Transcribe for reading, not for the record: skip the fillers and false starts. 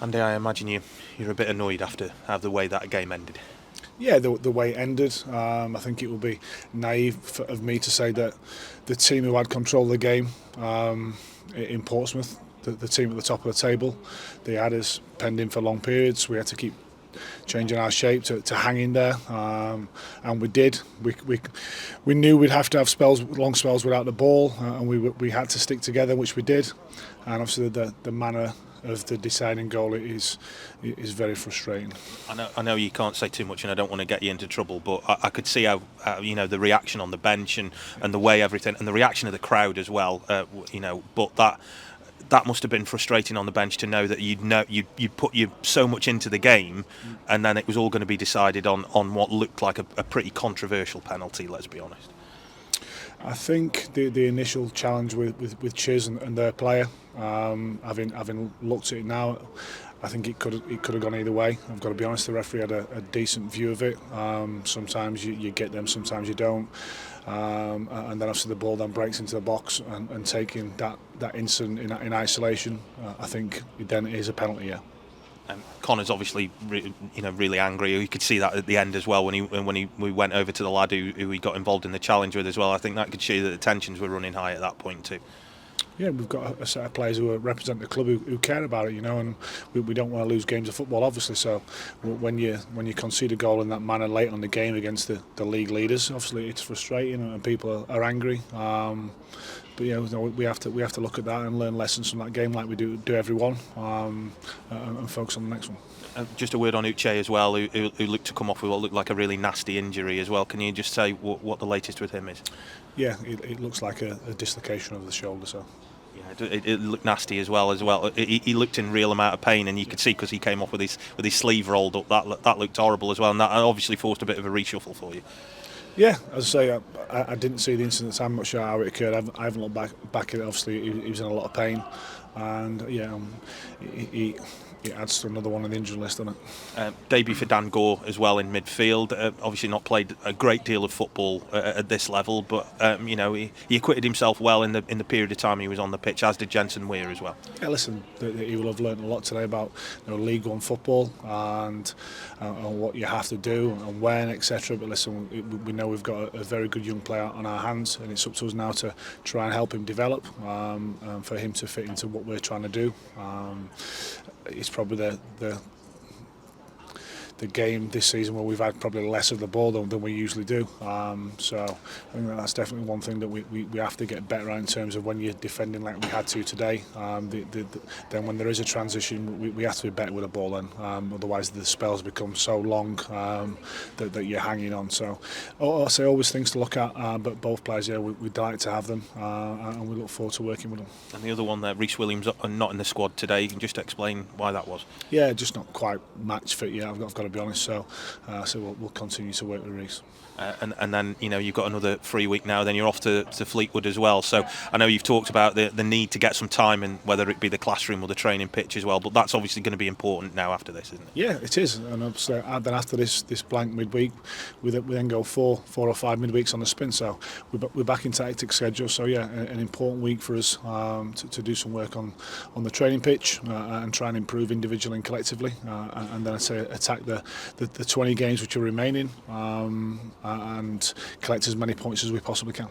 Andy, I imagine you're a bit annoyed after how the way that game ended. Yeah, the way it ended, I think it would be naive of me to say that the team who had control of the game in Portsmouth, the team at the top of the table, they had us penned in for long periods. We had to keep changing our shape to hang in there, and we did. We knew we'd have to have long spells without the ball, and we had to stick together, which we did. And obviously the manner of the deciding goal is very frustrating. I know you can't say too much, and I don't want to get you into trouble, but I could see how the reaction on the bench and the way everything and the reaction of the crowd as well. But that must have been frustrating on the bench to know that you'd put so much into the game, and then it was all going to be decided on what looked like a pretty controversial penalty. Let's be honest. I think the initial challenge with Chiz and their player, having looked at it now, I think it could have gone either way. I've got to be honest. The referee had a decent view of it. Sometimes you get them, sometimes you don't. And then obviously the ball then breaks into the box, and taking that incident in isolation, I think then it is a penalty. Yeah. Connor's obviously really angry. You could see that at the end as well when we went over to the lad who he got involved in the challenge with as well. I think that could show you that the tensions were running high at that point too. Yeah, we've got a set of players who represent the club who care about it, and we don't want to lose games of football, obviously. So when you concede a goal in that manner late on the game against the league leaders, obviously it's frustrating and people are angry. But we have to look at that and learn lessons from that game, like we do everyone, and focus on the next one. Just a word on Uche as well, who looked to come off with what looked like a really nasty injury as well. Can you just say what the latest with him is? Yeah, it looks like a dislocation of the shoulder. So. Yeah, it looked nasty as well. He looked in real amount of pain, and you could see because he came off with his sleeve rolled up. That looked horrible as well, and that obviously forced a bit of a reshuffle for you. Yeah, as I say, I didn't see the incident, so I'm not sure how it occurred. I haven't looked back at it. Obviously, he was in a lot of pain, and he adds to another one on the injury list, doesn't it? Debut for Dan Gore as well in midfield. Obviously not played a great deal of football at this level, but he acquitted himself well in the period of time he was on the pitch, as did Jensen Weir as well. Yeah, listen, he will have learnt a lot today about League One football and what you have to do and when, etc. But listen, we know we've got a very good young player on our hands, and it's up to us now to try and help him develop, for him to fit into what we're trying to do. It's probably the game this season where we've had probably less of the ball than we usually do. So I think that's definitely one thing that we have to get better at in terms of when you're defending like we had to today. Then when there is a transition, we have to be better with the ball then. Otherwise the spells become so long that you're hanging on. So I say always things to look at, but both players, we'd like to have them, and we look forward to working with them. And the other one there, Rhys Williams, not in the squad today. You can just explain why that was? Yeah, just not quite match fit yet. I've got to be honest. So we'll continue to work with Rhys. And then you've got another free week now. Then you're off to Fleetwood as well. So I know you've talked about the need to get some time in, whether it be the classroom or the training pitch as well. But that's obviously going to be important now after this, isn't it? Yeah, it is. And obviously, then after this blank midweek, we then go four or five midweeks on the spin. So we're back in tactic schedule. So yeah, an important week for us to do some work on the training pitch and try and improve individually and collectively. And then I'd say attack the 20 games which are remaining, and collect as many points as we possibly can.